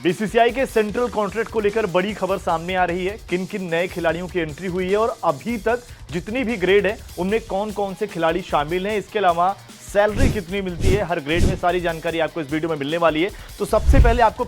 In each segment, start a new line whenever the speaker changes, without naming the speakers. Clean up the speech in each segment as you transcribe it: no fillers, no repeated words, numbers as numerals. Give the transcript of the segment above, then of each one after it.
BCCI के central contract को लेकर बड़ी खबर सामने आ रही है। किन किन नए खिलाड़ियों की एंट्री हुई है और अभी तक जितनी भी ग्रेड है उनमें कौन कौन से खिलाड़ी शामिल हैं, इसके अलावा सैलरी कितनी मिलती है हर ग्रेड में, सारी जानकारी आपको इस वीडियो में मिलने वाली है। तो सबसे पहले आपको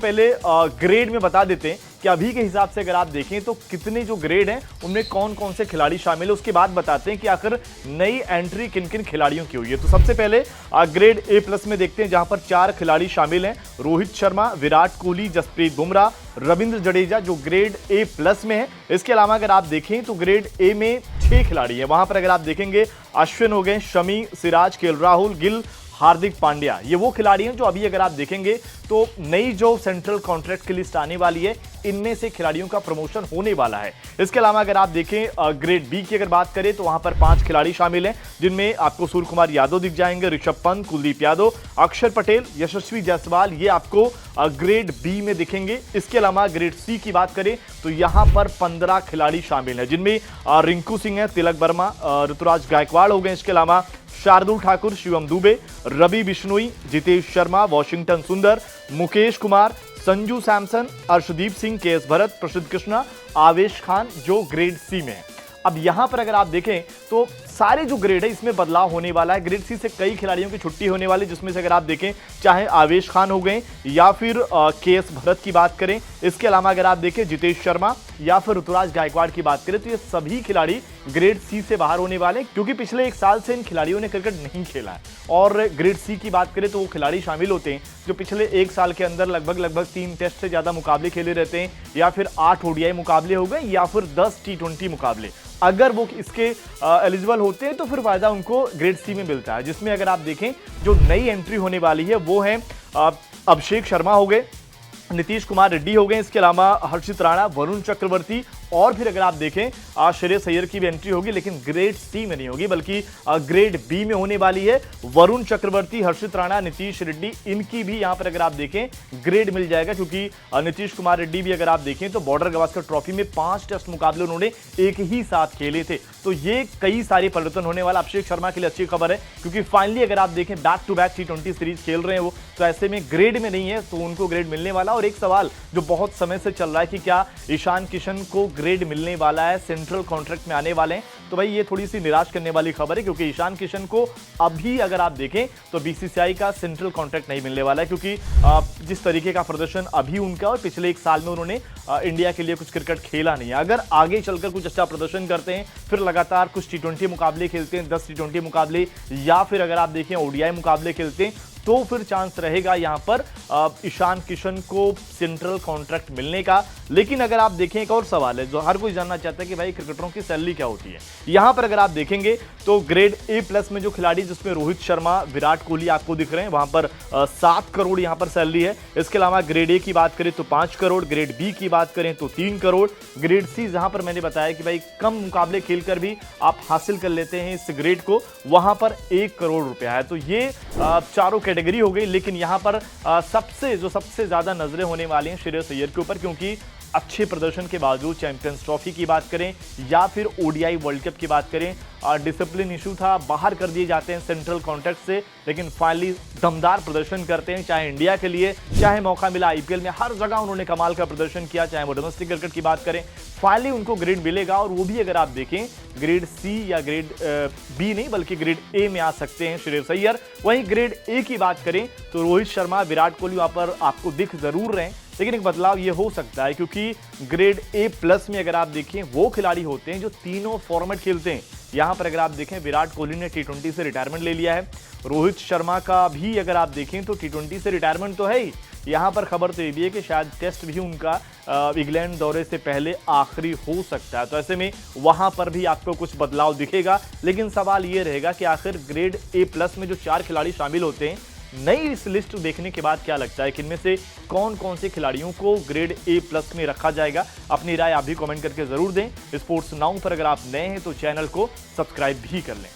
ग्रेड में बता देते हैं कि अभी के हिसाब से अगर आप देखें तो कितने जो ग्रेड हैं उनमें कौन कौन से खिलाड़ी शामिल है। उसके बाद बताते हैं कि आखिर नई एंट्री किन किन खिलाड़ियों की हुई है। तो सबसे पहले ग्रेड A+ में देखते हैं, जहां पर 4 खिलाड़ी शामिल हैं। रोहित शर्मा, विराट कोहली, जसप्रीत बुमराह, रविंद्र जडेजा जो ग्रेड A+ में है। इसके अलावा अगर आप देखें तो ग्रेड A में 6 खिलाड़ी हैं। वहां पर अगर आप देखेंगे अश्विन हो गए, शमी, सिराज, केएल राहुल, गिल, हार्दिक पांड्या, ये वो खिलाड़ी हैं जो अभी अगर आप देखेंगे तो नई जो सेंट्रल कॉन्ट्रैक्ट की लिस्ट आने वाली है, इनमें से खिलाड़ियों का प्रमोशन होने वाला है। इसके अलावा अगर आप देखें ग्रेड B की अगर बात करें तो वहां पर 5 खिलाड़ी शामिल हैं, जिनमें आपको सूर्य कुमार यादव दिख जाएंगे, ऋषभ पंत, कुलदीप यादव, अक्षर पटेल, यशस्वी जायसवाल, ये आपको ग्रेड B में दिखेंगे। इसके अलावा ग्रेड C की बात करें तो यहां पर 15 खिलाड़ी शामिल हैं, जिनमें रिंकू सिंह है, तिलक वर्मा, ऋतुराज गायकवाड़ हो गए। इसके अलावा शार्दुल ठाकुर, शिवम दुबे, रवि बिश्नोई, जितेश शर्मा, वॉशिंगटन सुंदर, मुकेश कुमार, संजू सैमसन, अर्शदीप सिंह, KS भरत, प्रसिद्ध कृष्णा, आवेश खान जो ग्रेड C में है। अब यहां पर अगर आप देखें तो सारे जो ग्रेड है इसमें बदलाव होने वाला है। ग्रेड C से कई खिलाड़ियों की छुट्टी होने वाली, जिसमें से अगर आप देखें चाहे आवेश खान हो गए या फिर KS भरत की बात करें, इसके अलावा अगर आप देखें जितेश शर्मा या फिर ऋतुराज गायकवाड़ की बात करें, तो ये सभी खिलाड़ी ग्रेड C से बाहर होने वाले, क्योंकि पिछले 1 साल से इन खिलाड़ियों ने क्रिकेट नहीं खेला है। और ग्रेड C की बात करें तो वो खिलाड़ी शामिल होते हैं जो पिछले 1 साल के अंदर लगभग 3 टेस्ट से ज्यादा मुकाबले खेले रहते हैं, या फिर 8 ODI मुकाबले हो गए, या फिर 10 T20 मुकाबले। अगर वो इसके एलिजिबल होते हैं तो फिर फायदा उनको ग्रेड C में मिलता है, जिसमें अगर आप देखें जो नई एंट्री होने वाली है वो है अभिषेक शर्मा हो गए, नीतीश कुमार रेड्डी हो गए, इसके अलावा हर्षित राणा, वरुण चक्रवर्ती, और फिर अगर आप देखें श्रेयस अय्यर की भी एंट्री होगी, लेकिन ग्रेड C में नहीं होगी बल्कि ग्रेड B में होने वाली है। वरुण चक्रवर्ती, हर्षित राणा, नीतीश रेड्डी, इनकी भी यहां पर अगर आप देखें ग्रेड मिल जाएगा, क्योंकि नीतीश कुमार रेड्डी भी अगर आप देखें तो बॉर्डर गावस्कर ट्रॉफी में 5 टेस्ट मुकाबले उन्होंने एक ही साथ खेले थे। तो ये कई सारे परिवर्तन होने वाला। अभिषेक शर्मा के लिए अच्छी खबर है, क्योंकि फाइनली अगर आप देखें back to back T20 series खेल रहे हैं वो, तो ऐसे में ग्रेड में नहीं है तो उनको ग्रेड मिलने वाला। और एक सवाल जो बहुत समय से चल रहा है कि क्या ईशान किशन को ग्रेड मिलने वाला है, सेंट्रल कॉन्ट्रैक्ट में आने वाले हैं, तो भाई ये थोड़ी सी निराश करने वाली खबर है, क्योंकि ईशान किशन को अभी अगर आप देखें तो बीसीसीआई का सेंट्रल कॉन्ट्रैक्ट नहीं मिलने वाला है, क्योंकि जिस तरीके का प्रदर्शन अभी उनका और पिछले 1 साल में उन्होंने इंडिया के लिए कुछ क्रिकेट खेला नहीं है। अगर आगे चलकर कुछ अच्छा प्रदर्शन करते हैं, फिर लगातार कुछ T20 मुकाबले खेलते हैं, 10 T20 मुकाबले, या फिर अगर आप देखें ODI मुकाबले खेलते हैं, तो फिर चांस रहेगा यहां पर ईशान किशन को सेंट्रल कॉन्ट्रैक्ट मिलने का। लेकिन अगर आप देखें एक और सवाल है जो हर कोई जानना चाहता है कि भाई क्रिकेटरों की सैलरी क्या होती है। यहां पर अगर आप देखेंगे तो ग्रेड A+ में जो खिलाड़ी, जिसमें रोहित शर्मा, विराट कोहली आपको दिख रहे हैं, वहां पर 7 करोड़ यहां पर सैलरी है। इसके अलावा ग्रेड A की बात करें तो 5 करोड़, ग्रेड B की बात करें तो 3 करोड़, ग्रेड C जहां पर मैंने बताया कि भाई कम मुकाबले खेलकर भी आप हासिल कर लेते हैं इस ग्रेड को, वहां पर 1 करोड़ रुपया है। तो ये चारों कैटेगरी हो गई। लेकिन यहां पर सबसे ज्यादा नजरें होने वाली हैं श्रेयस अय्यर के ऊपर, क्योंकि अच्छे प्रदर्शन के बावजूद चैंपियंस ट्रॉफी की बात करें या फिर ODI वर्ल्ड कप की बात करें, डिसिप्लिन इशू था, बाहर कर दिए जाते हैं सेंट्रल कॉन्ट्रैक्ट से, लेकिन फाइनली दमदार प्रदर्शन करते हैं। चाहे इंडिया के लिए, चाहे मौका मिला IPL में, हर जगह उन्होंने कमाल का प्रदर्शन किया। चाहे वो डोमेस्टिक क्रिकेट की बात करें, फाइनली उनको ग्रेड मिलेगा, और वो भी अगर आप देखें ग्रेड C या ग्रेड B नहीं बल्कि ग्रेड A में आ सकते हैं श्रेयस अय्यर। वहीं ग्रेड A की बात करें तो रोहित शर्मा, विराट कोहली वहां पर आपको दिख जरूर रहे हैं, लेकिन एक बदलाव ये हो सकता है, क्योंकि ग्रेड A+ में अगर आप देखें वो खिलाड़ी होते हैं जो तीनों फॉर्मेट खेलते हैं। यहां पर अगर आप देखें विराट कोहली ने T20 से रिटायरमेंट ले लिया है, रोहित शर्मा का भी अगर आप देखें तो T20 से रिटायरमेंट तो है ही। यहां पर खबर तो ये भी है कि शायद टेस्ट भी उनका इंग्लैंड दौरे से पहले आखिरी हो सकता है। तो ऐसे में वहां पर भी आपको कुछ बदलाव दिखेगा। लेकिन सवाल ये रहेगा कि आखिर ग्रेड A+ में जो 4 खिलाड़ी शामिल होते हैं, नई इस लिस्ट देखने के बाद क्या लगता है कि इनमें से कौन कौन से खिलाड़ियों को ग्रेड A+ में रखा जाएगा? अपनी राय आप भी कमेंट करके जरूर दें। स्पोर्ट्स नाउ पर अगर आप नए हैं तो चैनल को सब्सक्राइब भी कर लें।